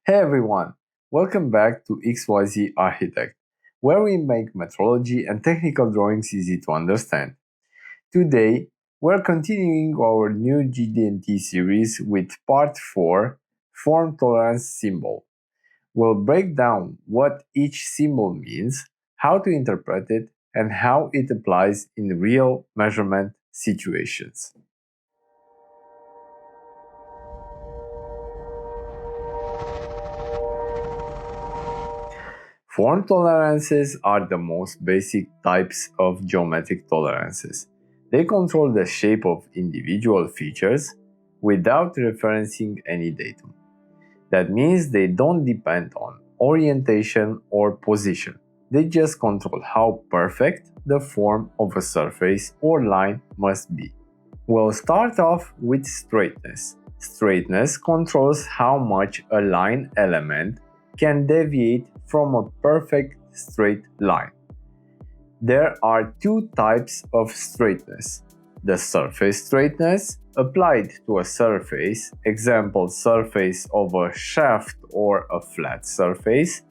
Hey everyone, welcome back to XYZ Architect, where we make metrology and technical drawings easy to understand. Today, we're continuing our new GD&T series with part 4, Form Tolerance Symbol. We'll break down what each symbol means, how to interpret it, and how it applies in real measurement situations. Form tolerances are the most basic types of geometric tolerances. They control the shape of individual features without referencing any datum. That means they don't depend on orientation or position. They just control how perfect the form of a surface or line must be. We'll start off with straightness. Straightness controls how much a line element can deviate from a perfect straight line. There are two types of straightness. The surface straightness, applied to a surface, example surface of a shaft or a flat surface,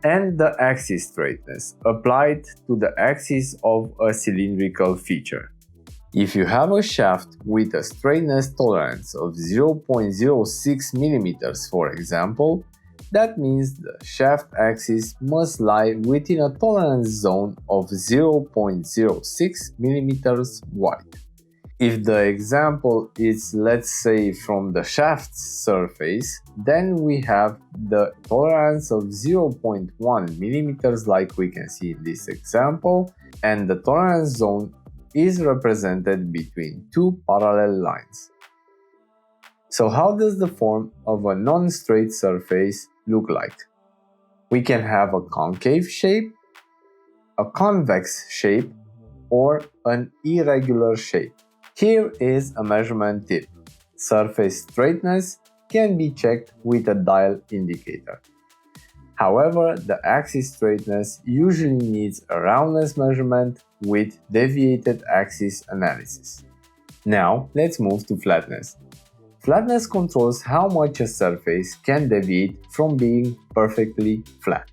and the axis straightness, applied to the axis of a cylindrical feature. If you have a shaft with a straightness tolerance of 0.06 mm, for example, that means the shaft axis must lie within a tolerance zone of 0.06 mm wide. If the example is, let's say, from the shaft's surface, then we have the tolerance of 0.1 mm like we can see in this example, and the tolerance zone is represented between two parallel lines. So how does the form of a non-straight surface look like? We can have a concave shape, a convex shape, or an irregular shape. Here is a measurement tip. Surface straightness can be checked with a dial indicator. However, the axis straightness usually needs a roundness measurement with deviated axis analysis. Now, let's move to flatness. Flatness controls how much a surface can deviate from being perfectly flat.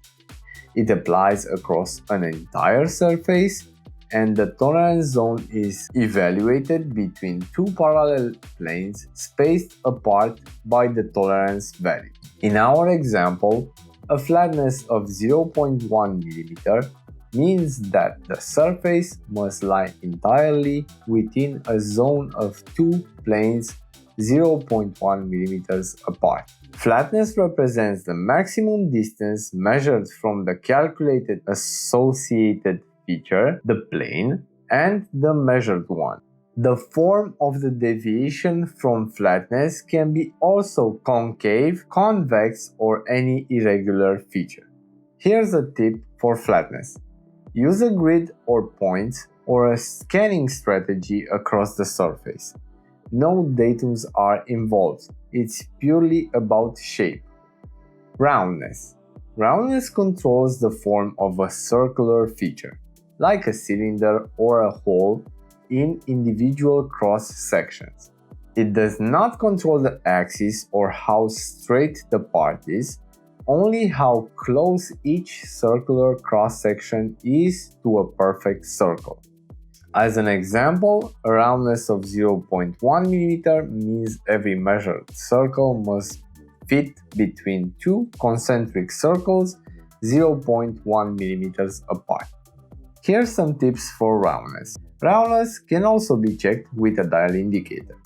It applies across an entire surface, and the tolerance zone is evaluated between two parallel planes spaced apart by the tolerance value. In our example, a flatness of 0.1 mm means that the surface must lie entirely within a zone of two planes 0.1 mm apart. Flatness represents the maximum distance measured from the calculated associated feature, the plane, and the measured one. The form of the deviation from flatness can be also concave, convex, or any irregular feature. Here's a tip for flatness. Use a grid or points or a scanning strategy across the surface. No datums are involved, it's purely about shape. Roundness. Roundness controls the form of a circular feature, like a cylinder or a hole in individual cross sections. It does not control the axis or how straight the part is, only how close each circular cross section is to a perfect circle. As an example, a roundness of 0.1 mm means every measured circle must fit between two concentric circles 0.1 mm apart. Here's some tips for roundness. Roundness can also be checked with a dial indicator.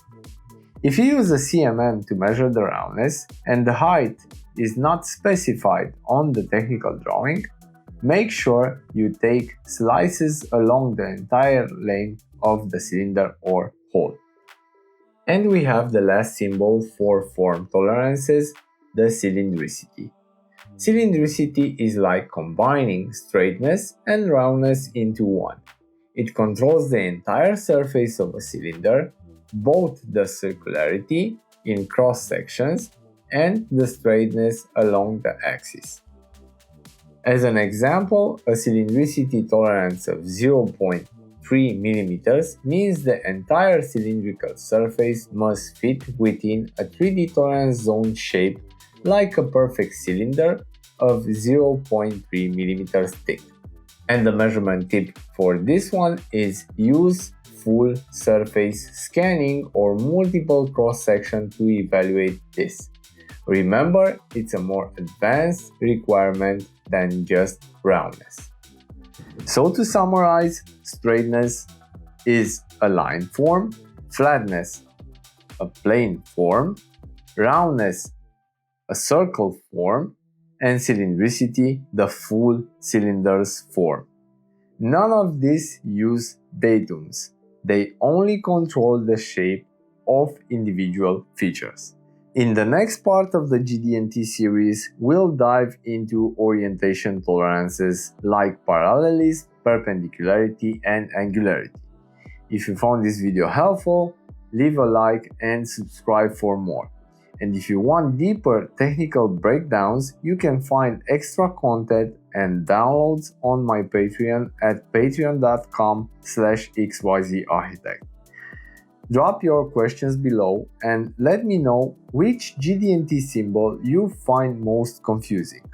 If you use a CMM to measure the roundness and the height is not specified on the technical drawing, make sure you take slices along the entire length of the cylinder or hole. And we have the last symbol for form tolerances, the cylindricity. Cylindricity is like combining straightness and roundness into one. It controls the entire surface of a cylinder, both the circularity in cross sections and the straightness along the axis. As an example, a cylindricity tolerance of 0.3 mm means the entire cylindrical surface must fit within a 3D tolerance zone shape like a perfect cylinder of 0.3 mm thick. And the measurement tip for this one is use full surface scanning or multiple cross-section to evaluate this. Remember, it's a more advanced requirement than just roundness. So to summarize, straightness is a line form, flatness a plane form, roundness a circle form, and cylindricity the full cylinders form. None of these use datums. They only control the shape of individual features. In the next part of the GD&T series, we'll dive into orientation tolerances like parallelism, perpendicularity, and angularity. If you found this video helpful, leave a like and subscribe for more. And if you want deeper technical breakdowns, you can find extra content and downloads on my Patreon at patreon.com/xyzarchitect. Drop your questions below and let me know which GD&T symbol you find most confusing.